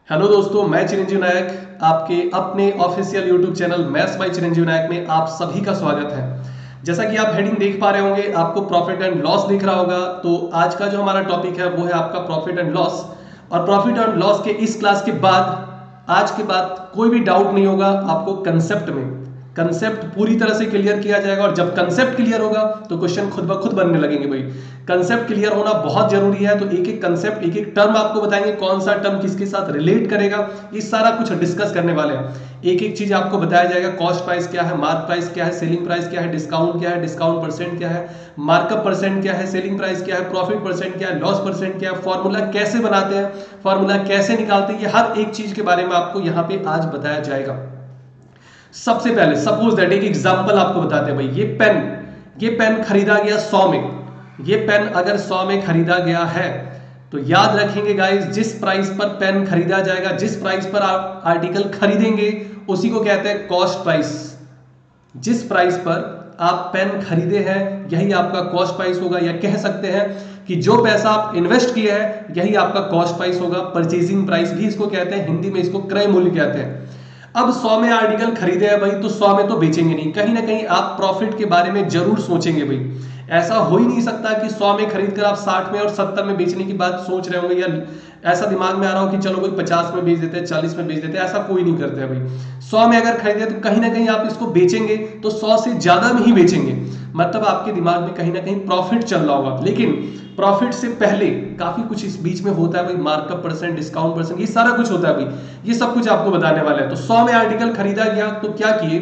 Hello दोस्तों, मैं चिरंजीव नायक आपके अपने official YouTube channel maths by Chiranjeev Nayak में आप सभी का स्वागत है। जैसा कि आप हेडिंग देख पा रहे होंगे, आपको प्रॉफिट एंड लॉस दिख रहा होगा। तो आज का जो हमारा टॉपिक है वो है आपका प्रॉफिट एंड लॉस। और प्रॉफिट एंड लॉस के इस क्लास के बाद आज के बाद कोई भी डाउट नहीं होगा आपको। कंसेप्ट पूरी तरह से क्लियर किया जाएगा और जब कंसेप्ट क्लियर होगा तो क्वेश्चन खुद ब खुद बनने लगेंगे। भाई कंसेप्ट क्लियर होना बहुत जरूरी है। तो एक एक कंसेप्ट, एक एक टर्म आपको बताएंगे, कौन सा टर्म किसके साथ रिलेट करेगा, ये सारा कुछ डिस्कस करने वाले हैं। एक एक चीज आपको बताया जाएगा। कॉस्ट प्राइस क्या है, मार्क प्राइस क्या है, सेलिंग प्राइस क्या है, डिस्काउंट क्या है, डिस्काउंट परसेंट क्या है, मार्कअप परसेंट क्या है, सेलिंग प्राइस क्या है, प्रॉफिट परसेंट क्या है, लॉस परसेंट क्या है, फॉर्मूला कैसे बनाते हैं, फॉर्मूला कैसे निकालते हैं, ये हर एक चीज के बारे में आपको यहाँ पे आज बताया जाएगा। सबसे पहले सपोज दैट एक एग्जांपल आपको बताते हैं। भाई ये पेन खरीदा गया 100 में। ये पेन अगर 100 में खरीदा गया है तो याद रखेंगे गाइस, जिस प्राइस पर पेन खरीदा जाएगा, जिस प्राइस पर आप आर्टिकल खरीदेंगे उसी को कहते हैं कॉस्ट प्राइस। जिस प्राइस पर आप पेन खरीदे हैं यही आपका कॉस्ट प्राइस होगा, या कह सकते हैं कि जो पैसा आप इन्वेस्ट किए हैं यही आपका कॉस्ट प्राइस होगा। परचेजिंग प्राइस भी इसको कहते हैं, हिंदी में इसको क्रय मूल्य कहते हैं। अब 100 में आर्टिकल खरीदे हैं भाई, तो 100 में तो बेचेंगे नहीं, कहीं ना कहीं आप प्रॉफिट के बारे में जरूर सोचेंगे। भाई ऐसा हो ही नहीं सकता कि 100 में खरीद कर आप 60 में और 70 में बेचने की बात सोच रहे होंगे, या ऐसा दिमाग में आ रहा हो कि चलो भाई 50 में बेच देते हैं, 40 में बेच देते हैं। ऐसा कोई नहीं करते हैं भाई। 100 में अगर खरीदे तो कहीं ना कहीं आप इसको बेचेंगे तो 100 से ज्यादा में ही बेचेंगे, मतलब आपके दिमाग में कहीं ना कहीं प्रॉफिट चल रहा होगा। लेकिन प्रॉफिट से पहले काफी कुछ इस बीच में होता है भाई, मार्कअप परसेंट, डिस्काउंट परसेंट, ये सारा कुछ होता है भाई। ये सब कुछ आपको बताने वाला है। तो 100 में आर्टिकल खरीदा गया तो क्या किए,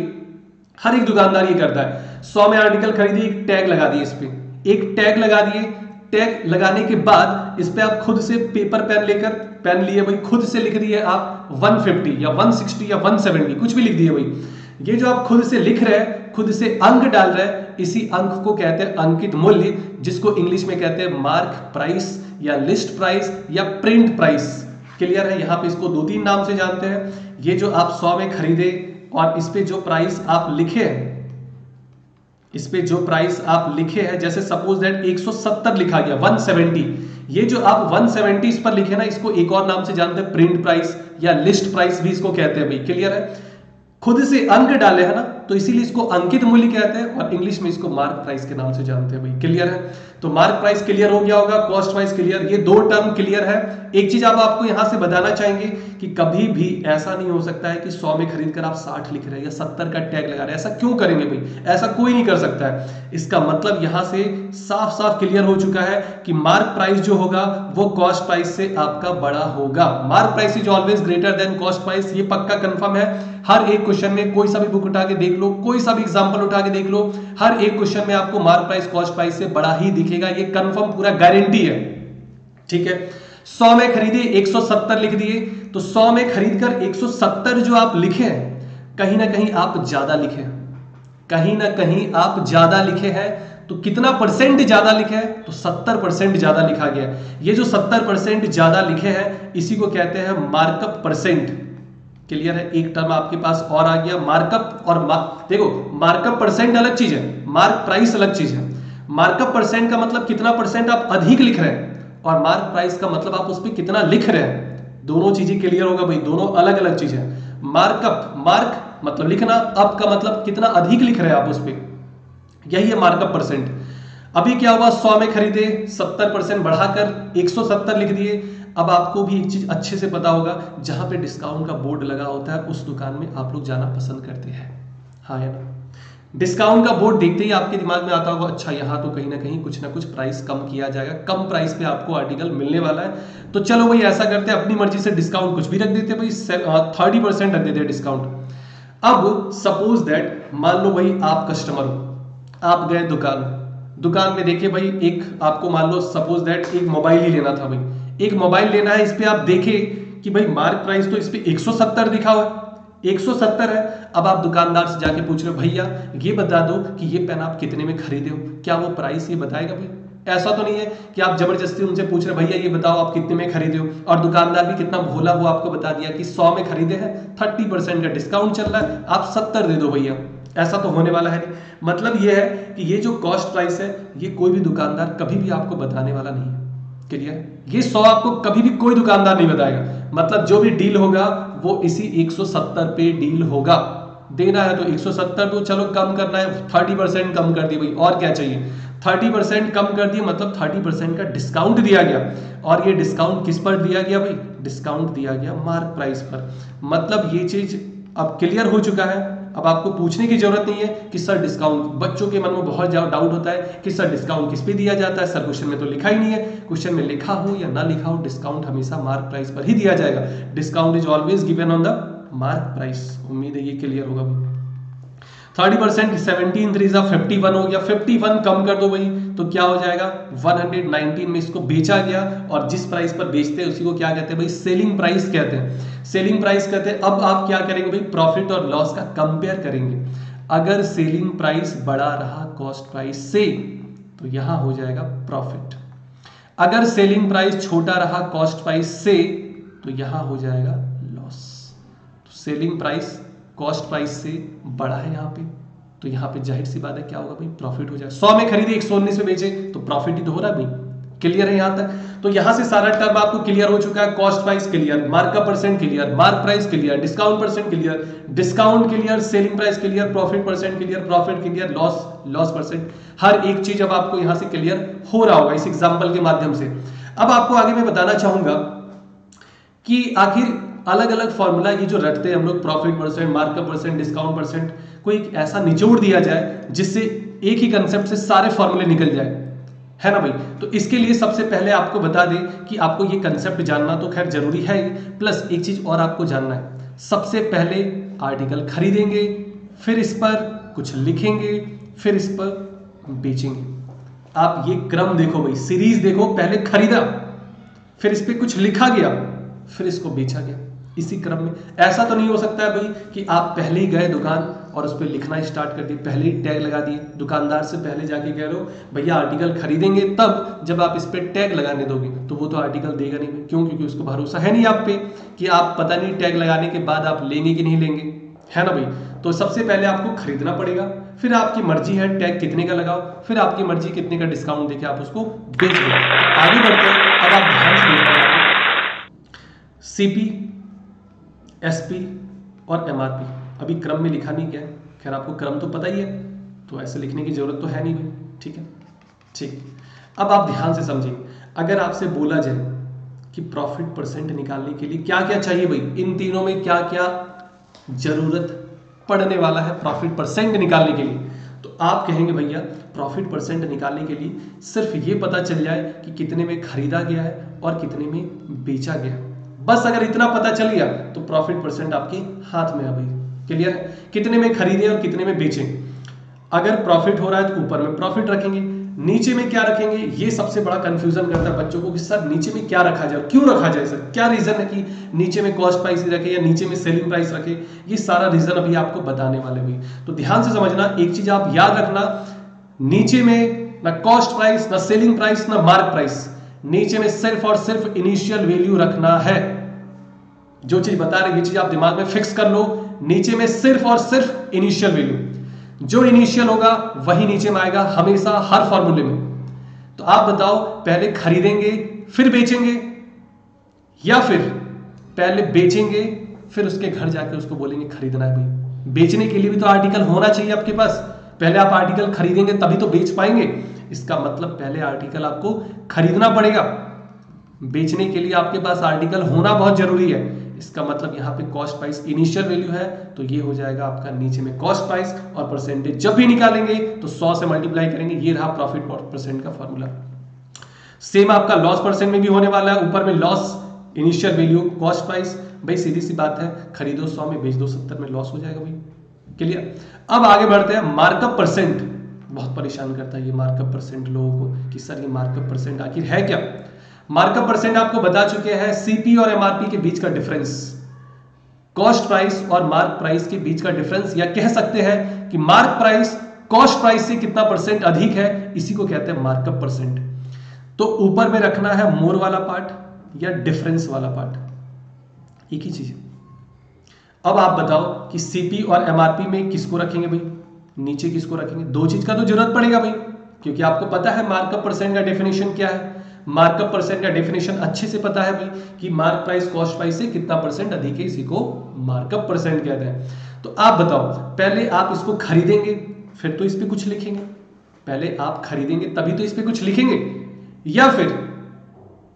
हर एक दुकानदार ये करता है। 100 में आर्टिकल खरीदी, एक टैग लगा दिए, इस पे एक टैग लगा दिए। टैग लगाने के बाद इस पे आप खुद से पेपर पेन लेकर पेन लिए भाई, खुद से लिख दिए आप 150 या 160 या 170, कुछ भी लिख दिए भाई। ये जो आप खुद से लिख रहे हैं, खुद से अंक डाल रहे हैं, इसी अंक को कहते हैं अंकित मूल्य, जिसको इंग्लिश में कहते हैं मार्क प्राइस या लिस्ट प्राइस या प्रिंट प्राइस। क्लियर है? यहां पे इसको 2-3 नाम से जानते हैं। ये जो आप 100 में खरीदे और इस पे जो प्राइस आप लिखे हैं, इस पे जो प्राइस आप लिखे हैं, जैसे सपोज दैट 170 लिखा गया, 170, ये जो आप 170 इस पर लिखे ना, इसको एक और नाम से जानते हैं प्रिंट प्राइस या लिस्ट प्राइस भी इसको कहते हैं भाई। क्लियर है? खुद से अंक डाले है ना, तो इसीलिए इसको अंकित मूल्य कहते हैं और इंग्लिश में इसको मार्क प्राइस के नाम से जानते हैं भाई। क्लियर है? तो मार्क प्राइस क्लियर हो गया होगा, कॉस्ट प्राइस क्लियर, ये दो टर्म क्लियर है। एक चीज आप आपको यहां से बताना चाहेंगे कि कभी भी ऐसा नहीं हो सकता है कि 100 में खरीदकर आप 60 लिख रहे हैं या 70 का टैग लगा रहे हैं। ऐसा क्यों करेंगे भाई? ऐसा कोई नहीं कर सकता है। इसका मतलब यहां से साफ साफ क्लियर हो चुका है कि मार्क प्राइस जो होगा वो कॉस्ट प्राइस से आपका बड़ा होगा। Mark price is always greater than cost price, ये पक्का कंफर्म है। हर एक क्वेश्चन में कोई सा भी बुक उठा के देख लो, कोई सा भी एग्जांपल उठा के देख लो, हर एक क्वेश्चन में आपको मार्क प्राइस कॉस्ट प्राइस से बड़ा ही दिखेगा। ये कंफर्म पूरा गारंटी है। ठीक है? 100 में खरीदे, 170 लिख दिए, तो 100 में खरीदकर 170 जो आप लिखे हैं, कहीं ना कहीं आप ज्यादा लिखे हैं, कहीं ना कहीं आप ज्यादा लिखे हैं। तो कितना परसेंट ज्यादा लिखे हैं? तो 70% ज्यादा लिखा गया। ये जो 70% ज्यादा लिखे हैं इसी को कहते हैं मार्कअप परसेंट। क्लियर है? एक टर्म आपके पास और आ गया, मार्कअप और देखो, मार्कअप परसेंट अलग चीज है, मार्क प्राइस अलग चीज है। मार्कअप परसेंट का मतलब कितना परसेंट आप अधिक लिख रहे हैं, और मार्क प्राइस का मतलब आप उस पर कितना लिख रहे हैं। दोनों चीजें क्लियर होगा भाई, दोनों अलग अलग चीज है। मार्क मतलब लिखना, अप का मतलब कितना अधिक लिख रहे हैं आप उस पर, यही है मार्कअप परसेंट। अभी क्या हुआ, 100 में खरीदे, 70% बढ़ाकर 170 लिख दिए। अब आपको भी एक चीज अच्छे से पता होगा, जहां पे डिस्काउंट का बोर्ड लगा होता है उस दुकान में आप लोग जाना पसंद करते हैं, हाँ है ना? डिस्काउंट का बोर्ड देखते ही आपके दिमाग में आता होगा, अच्छा यहाँ तो कहीं ना कुछ प्राइस कम किया जाएगा, कम प्राइस पे आपको आर्टिकल मिलने वाला है। तो चलो भाई ऐसा करते हैं, अपनी मर्जी से डिस्काउंट कुछ भी रख देते हैं भाई, 30% रख देते हैं डिस्काउंट। अब सपोज दैट मान लो भाई आप कस्टमर हो, आप गए दुकान में, देखिए भाई एक आपको मान लो सपोज दैट एक मोबाइल ही लेना था भाई, एक मोबाइल लेना है। इस पे आप देखे कि भाई मार्क प्राइस तो इस पे 170 लिखा हुआ है, 170 है। अब आप दुकानदार से जाके पूछ रहे हो, भैया ये बता दो कि ये पेन आप कितने में खरीदे हो, क्या वो प्राइस ये बताएगा भाई? ऐसा तो नहीं है कि आप जबरदस्ती उनसे पूछ रहे, भैया ये बताओ आप कितने में खरीदे हो, और दुकानदार भी कितना भोला वो आपको बता दिया कि 100 में खरीदे हैं, 30% का डिस्काउंट चल रहा है, आप 70 दे दो भैया। ऐसा तो होने वाला है नहीं। मतलब ये है कि ये जो कॉस्ट प्राइस है ये कोई भी दुकानदार कभी भी आपको बताने वाला नहीं है। क्लियर। ये 100 आपको कभी भी कोई दुकानदार नहीं बताएगा, मतलब जो भी डील होगा वो इसी 170 पे डील होगा। देना है तो 170 तो चलो कम करना है 30% कम कर दिए भाई, और क्या चाहिए। 30% कम कर दिए मतलब 30% का डिस्काउंट दिया गया, और ये डिस्काउंट किस पर दिया गया भाई, डिस्काउंट दिया गया मार्क प्राइस पर। मतलब ये चीज अब क्लियर हो चुका है। अब आपको पूछने की जरूरत नहीं है कि सर डिस्काउंट, बच्चों के मन में बहुत ज्यादा डाउट होता है कि सर डिस्काउंट किस पे दिया जाता है, सर क्वेश्चन में तो लिखा ही नहीं है। क्वेश्चन में लिखा हो या ना लिखा हो, डिस्काउंट हमेशा मार्क प्राइस पर ही दिया जाएगा। Discount is always given on the mark price. उम्मीद है ये क्लियर होगा भाई। 30% 17 3 51 हो गया, 51 कम कर दो भाई तो क्या हो जाएगा 119 में इसको बेचा गया, और जिस प्राइस पर बेचते हैं उसी को क्या कहते हैं भाई, सेलिंग प्राइस कहते हैं। सेलिंग प्राइस कहते हैं। अब आप क्या करेंगे भाई, प्रॉफिट और लॉस का कंपेयर करेंगे। अगर सेलिंग प्राइस बड़ा रहा कॉस्ट प्राइस से तो यहां हो जाएगा प्रॉफिट, अगर सेलिंग प्राइस छोटा रहा कॉस्ट प्राइस से तो यहां हो जाएगा लॉस। तो सेलिंग प्राइस कॉस्ट प्राइस से बड़ा है यहाँ पे, तो यहाँ पे जाहिर सी बात है क्या होगा भाई, प्रॉफिट हो जाएगा। 100 में खरीदे 119 में बेचे तो प्रॉफिट ही तो हो रहा है भाई। क्लियर है यहाँ तक। तो यहाँ से सारा टर्म आपको क्लियर हो चुका है। Cost price clear, markup percent clear, mark price clear, discount percent clear, discount clear, selling price clear, profit percent clear, profit clear, loss percent, हर एक चीज अब आपको यहाँ से क्लियर हो रहा होगा इस एग्जाम्पल के माध्यम से। अब आपको आगे मैं बताना चाहूंगा कि आखिर अलग अलग फॉर्मूला ये जो रखते हैं हम लोग, profit percent, markup percent, discount percent, कोई ऐसा निचोड़ दिया जाए जिससे एक ही कंसेप्ट से सारे फॉर्मूले निकल जाए, है ना भाई। तो इसके लिए सबसे पहले आपको बता दें कि आपको ये कंसेप्ट जानना तो खैर जरूरी है, प्लस एक चीज और आपको जानना है। सबसे पहले आर्टिकल खरीदेंगे, फिर इस पर कुछ लिखेंगे, फिर इस पर बेचेंगे। आप ये क्रम देखो भाई, सीरीज देखो, पहले खरीदा, फिर इस पर कुछ लिखा गया, फिर इसको बेचा गया, इसी क्रम में। ऐसा तो नहीं हो सकता है भाई कि आप पहले ही गए दुकान और उस पर लिखना स्टार्ट कर दिए, पहले ही टैग लगा दिए, दुकानदार से पहले जाके कह रहे हो भैया आर्टिकल खरीदेंगे, तब जब आप इस पर टैग लगाने दोगे तो वो तो आर्टिकल देगा नहीं। क्यों? क्योंकि उसको भरोसा है नहीं आप पे कि आप पता नहीं टैग लगाने के बाद आप लेंगे कि नहीं लेंगे, है ना भाई। तो सबसे पहले आपको खरीदना पड़ेगा, फिर आपकी मर्जी है टैग कितने का लगाओ, फिर आपकी मर्जी कितने का डिस्काउंट देके आप उसको बेच दो। आगे बढ़ते हैं। अब आप ध्यान से देखिए, सीपी, एसपी और एमआरपी अभी क्रम में लिखा नहीं गया है, खैर आपको क्रम तो पता ही है, तो ऐसे लिखने की जरूरत तो है नहीं भाई, ठीक है। ठीक, अब आप ध्यान से समझिए। अगर आपसे बोला जाए कि प्रॉफिट परसेंट निकालने के लिए क्या क्या चाहिए भाई, इन तीनों में क्या क्या जरूरत पड़ने वाला है प्रॉफिट परसेंट निकालने के लिए, तो आप कहेंगे भैया प्रॉफिट परसेंट निकालने के लिए सिर्फ ये पता चल जाए कि कितने में खरीदा गया है और कितने में बेचा गया। बस अगर इतना पता चल गया तो प्रॉफिट परसेंट आपके हाथ में है भाई। क्लियर है? कितने में खरीदे और कितने में बेचे। अगर प्रॉफिट हो रहा है तो ऊपर में प्रॉफिट रखेंगे, नीचे में क्या रखेंगे, ये सबसे बड़ा कंफ्यूजन करता है बच्चों को कि सर नीचे में क्या रखा जाए, क्यों रखा जाए, सर क्या रीजन है कि नीचे में कॉस्ट प्राइस रखे या नीचे में सेलिंग प्राइस रखे। ये सारा रीजन अभी आपको बताने वाले भाई, तो ध्यान से समझना। एक चीज आप याद रखना, नीचे में ना कॉस्ट प्राइस, ना सेलिंग प्राइस, ना मार्क प्राइस, नीचे में सिर्फ और सिर्फ इनिशियल वैल्यू रखना है। जो चीज बता रहे ये चीज आप दिमाग में फिक्स कर लो, नीचे में सिर्फ और सिर्फ इनिशियल वैल्यू, जो इनिशियल होगा वही नीचे में आएगा हमेशा हर फॉर्मूले में। तो आप बताओ पहले खरीदेंगे फिर बेचेंगे, या फिर पहले बेचेंगे फिर उसके घर जाके उसको बोलेंगे खरीदना है भाई। बेचने के लिए भी तो आर्टिकल होना चाहिए आपके पास, पहले आप आर्टिकल खरीदेंगे तभी तो बेच पाएंगे। इसका मतलब पहले आर्टिकल आपको खरीदना पड़ेगा, बेचने के लिए आपके पास आर्टिकल होना बहुत जरूरी है। इसका मतलब यहाँ पे कॉस्ट प्राइस इनिशियल वैल्यू है, तो ये हो जाएगा आपका नीचे में कॉस्ट प्राइस, और परसेंटेज जब भी निकालेंगे तो 100 से मल्टीप्लाई करेंगे। ये रहा प्रॉफिट परसेंट का फॉर्मूला। सेम आपका लॉस परसेंट में भी होने वाला है, ऊपर में loss initial value cost price. भाई सीधी सी बात है, खरीदो 100 में बेच दो 70 में, लॉस हो जाएगा भाई। क्लियर? अब आगे बढ़ते हैं। मार्कअप परसेंट बहुत परेशान करता है ये मार्कअप परसेंट लोगों को कि सर ये मार्कअप परसेंट आखिर है क्या। मार्कअप परसेंट आपको बता चुके हैं, सीपी और एमआरपी के बीच का डिफरेंस, कॉस्ट प्राइस और मार्क प्राइस के बीच का डिफरेंस, या कह सकते हैं कि मार्क प्राइस कॉस्ट प्राइस से कितना परसेंट अधिक है, इसी को कहते हैं मार्कअप परसेंट। तो ऊपर में रखना है मोर वाला पार्ट या डिफरेंस वाला पार्ट, एक ही चीज। अब आप बताओ कि सीपी और एमआरपी में किसको रखेंगे भाई, नीचे किसको रखेंगे। दो चीज का तो जरूरत पड़ेगा भाई, क्योंकि आपको पता है मार्कअप परसेंट का डेफिनेशन क्या है। मार्कअप परसेंट का डेफिनेशन अच्छे से पता है भाई कि मार्क प्राइस कॉस्ट प्राइस से कितना परसेंट अधिक है, इसी को मार्कअप परसेंट कहते हैं। तो आप बताओ, पहले आप इसको खरीदेंगे फिर तो इस पे कुछ लिखेंगे, पहले आप खरीदेंगे तभी तो इस पे कुछ लिखेंगे, या फिर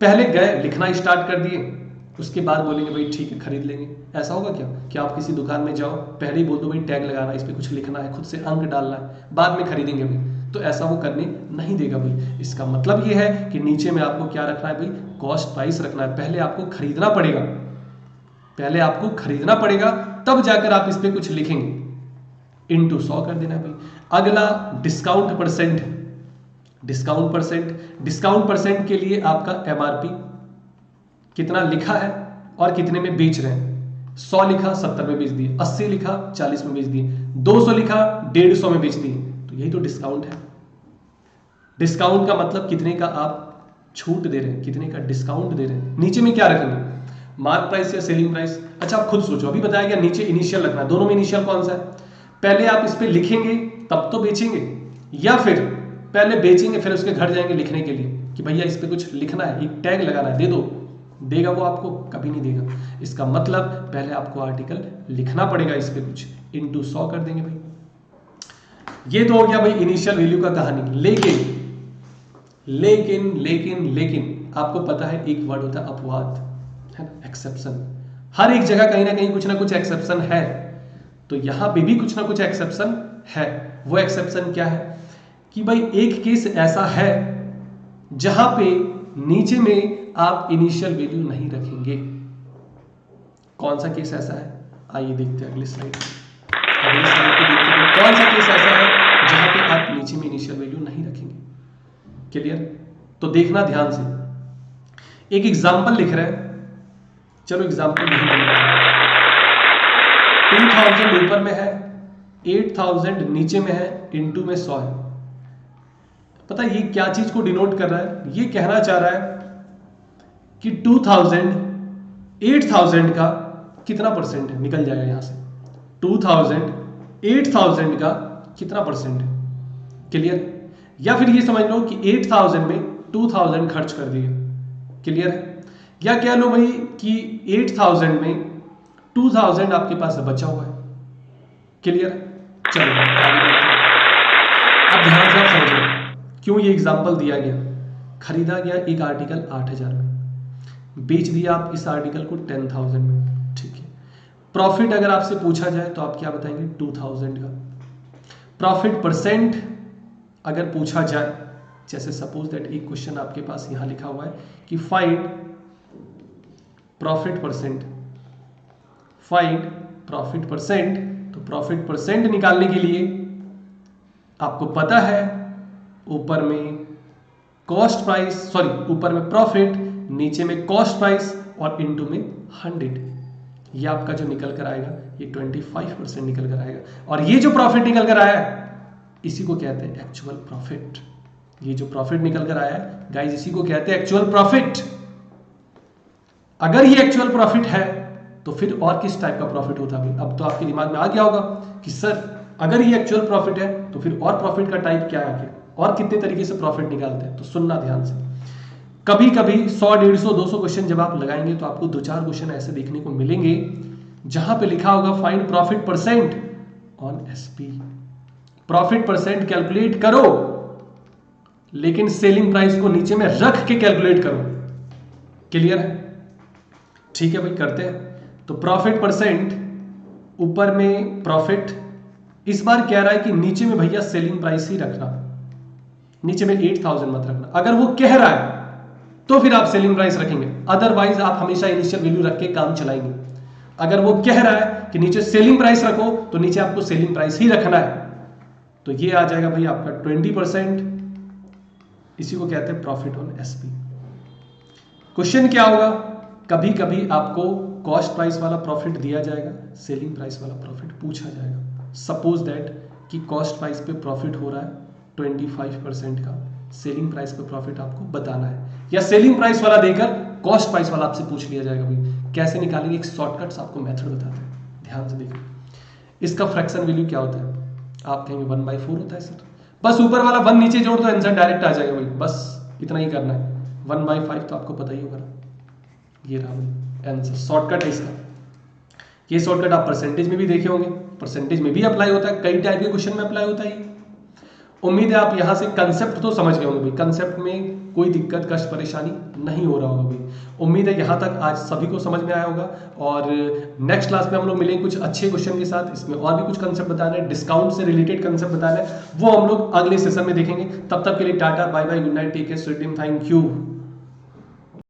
पहले गए लिखना स्टार्ट कर दिए उसके बाद बोलेंगे भाई ठीक है खरीद लेंगे? ऐसा होगा क्या कि आप किसी दुकान में जाओ पहले ही बोल दो भाई टैग लगाना, इस पे कुछ लिखना है, खुद से अंक डालना है, बाद में खरीदेंगे भाई? तो ऐसा वो करने नहीं देगा भाई। इसका मतलब ये है कि नीचे में आपको क्या रखना है भाई, कॉस्ट प्राइस रखना है। पहले आपको खरीदना पड़ेगा, पहले आपको खरीदना पड़ेगा, तब जाकर आप इस पे कुछ लिखेंगे। इनटू 100 कर देना है भाई। अगला डिस्काउंट परसेंट। डिस्काउंट परसेंट के लिए आपका एमआरपी कितना लिखा है और कितने में बेच रहे हैं। 100 लिखा 70 में बेच दिए, 80 लिखा 40 में बेच दिए, 200 लिखा 150 में बेच दिए, तो यही तो डिस्काउंट है। डिस्काउंट का मतलब कितने का आप छूट दे रहे हैं, कितने का डिस्काउंट दे रहे हैं। नीचे में क्या रखेंगे, मार्क प्राइस या सेलिंग प्राइस? अच्छा आप खुद सोचो, अभी बताया गया नीचे इनिशियल रखना है, दोनों में इनिशियल कौन सा है? पहले आप इस पे लिखेंगे तब तो बेचेंगे, या फिर पहले बेचेंगे फिर उसके घर जाएंगे लिखने के लिए कि भैया इस पे कुछ लिखना है, एक टैग लगाना है, दे दो? देगा वो आपको? कभी नहीं देगा। इसका मतलब पहले आपको आर्टिकल लिखना पड़ेगा इस पे कुछ। इनटू 100 कर देंगे भाई। ये तो हो गया भाई इनिशियल वैल्यू का कहानी। लेकिन आपको पता है एक वर्ड होता है अपवाद, है ना, एक्सेप्शन। हर एक जगह कहीं ना कुछ एक्सेप्शन है, तो यहां पे भी कुछ ना कुछ एक्सेप्शन है। वो एक्सेप्शन क्या है कि भाई एक केस ऐसा है जहां पे नीचे में आप इनिशियल वैल्यू नहीं रखेंगे। कौन सा केस ऐसा है, आइए देखते हैं अगली स्लाइड पे देखते हैं कौन सा केस ऐसा है जहां पे आप नीचे में इनिशियल वैल्यू नहीं रखेंगे। क्लियर? तो देखना ध्यान से। एक एग्जांपल लिख रहे हैं, चलो एग्जांपल नहीं लिखते, 2000 ऊपर में है, 8000 नीचे में है, इनटू में 100 है। पता है ये क्या चीज को डिनोट कर रहा है? ये कहना चाह रहा है कि 2000 8000 का कितना परसेंट है, निकल जाएगा यहां से। 2000 8000 का कितना परसेंट है। क्लियर? या फिर ये समझ लो कि 8000 में 2000 खर्च कर दिए। क्लियर है? या कह लो भाई कि 8000 में 2000 आपके पास बचा हुआ है। क्लियर? चलो आगे बढ़ते हैं। अब ध्यान से आप समझ लो क्यों ये एग्जांपल दिया गया। खरीदा गया एक आर्टिकल 8000 में, बेच दिया आप इस आर्टिकल को 10000 में। ठीक है, प्रॉफिट अगर आपसे पूछा जाए तो आप क्या बताएंगे, 2000 का। प्रॉफिट परसेंट अगर पूछा जाए, जैसे सपोज दैट एक क्वेश्चन आपके पास यहां लिखा हुआ है कि find profit percent, find profit percent. तो प्रॉफिट परसेंट निकालने के लिए आपको पता है ऊपर में कॉस्ट प्राइस, सॉरी ऊपर में प्रॉफिट, नीचे में कॉस्ट प्राइस और इनटू में 100। ये आपका जो निकल कर आएगा ये 25% निकल कर आएगा। और ये जो प्रॉफिट निकल कर आया है इसी को कहते हैं एक्चुअल प्रॉफिट। ये जो प्रॉफिट निकल कर आया है गाइस इसी को कहते हैं एक्चुअल प्रॉफिट। अगर ये एक्चुअल प्रॉफिट है तो फिर और किस टाइप का प्रॉफिट होता है? अब तो आपके दिमाग में आ गया होगा कि सर अगर ये एक्चुअल प्रॉफिट है तो फिर और प्रॉफिट का टाइप क्या है और कितने तरीके से प्रॉफिट निकालते हैं। तो सुनना ध्यान से। कभी कभी 100 150 200 क्वेश्चन जब आप लगाएंगे तो आपको 2-4 क्वेश्चन ऐसे देखने को मिलेंगे जहां पे लिखा होगा find profit percent on SP. Profit percent calculate करो लेकिन सेलिंग प्राइस को नीचे में रख के कैलकुलेट करो। क्लियर है? ठीक है भाई, करते हैं। तो प्रॉफिट परसेंट, ऊपर में प्रॉफिट, इस बार कह रहा है कि नीचे में भैया सेलिंग प्राइस ही रखना, नीचे में 8000 मत रखना। अगर वो कह रहा है तो फिर आप सेलिंग प्राइस रखेंगे, अदरवाइज आप हमेशा इनिशियल वैल्यू रख के काम चलाएंगे। अगर वो कह रहा है कि नीचे सेलिंग प्राइस रखो तो नीचे आपको सेलिंग प्राइस ही रखना है। तो ये आ जाएगा भाई आपका 20%, इसी को कहते हैं प्रॉफिट ऑन एसपी। क्वेश्चन क्या होगा, कभी कभी आपको कॉस्ट प्राइस वाला प्रॉफिट दिया जाएगा, सेलिंग प्राइस वाला प्रॉफिट पूछा जाएगा। सपोज दैट कि कॉस्ट प्राइस पे प्रॉफिट हो रहा है 25% का, सेलिंग प्राइस पे प्रॉफिट आपको बताना है, या सेलिंग प्राइस वाला देकर कॉस्ट प्राइस वाला आपसे पूछ लिया जाएगा। भाई कैसे निकालेंगे, एक शॉर्टकट्स आपको मेथड बताते हैं, ध्यान से देखो। इसका फ्रैक्शन वैल्यू क्या होता है? आप कहेंगे 1/4 होता है सर। बस ऊपर वाला 1 नीचे जोड़ दो, आंसर डायरेक्ट आ जाएगा भाई, बस इतना ही करना है। 1/5 तो आपको पता ही होगा ना, ये रहा आंसर, शॉर्टकट है इसका। ये शॉर्टकट आप परसेंटेज में भी देखे होंगे, परसेंटेज में भी अप्लाई होता है, कई टाइप के क्वेश्चन में अप्लाई होता है। उम्मीद है आप यहां से कंसेप्ट तो समझ गए होंगे भाई, कंसेप्ट में कोई दिक्कत कष्ट परेशानी नहीं हो रहा होगा भाई। उम्मीद है यहां तक आज सभी को समझ में आया होगा। और नेक्स्ट क्लास में हम लोग मिलेंगे कुछ अच्छे क्वेश्चन के साथ, इसमें और भी कुछ कंसेप्ट बताने हैं, डिस्काउंट से रिलेटेड कंसेप्ट बताने हैं, वो हम लोग अगले सेशन में देखेंगे। तब तक के लिए tata bye bye, good night, take care, sweet dream, thank you.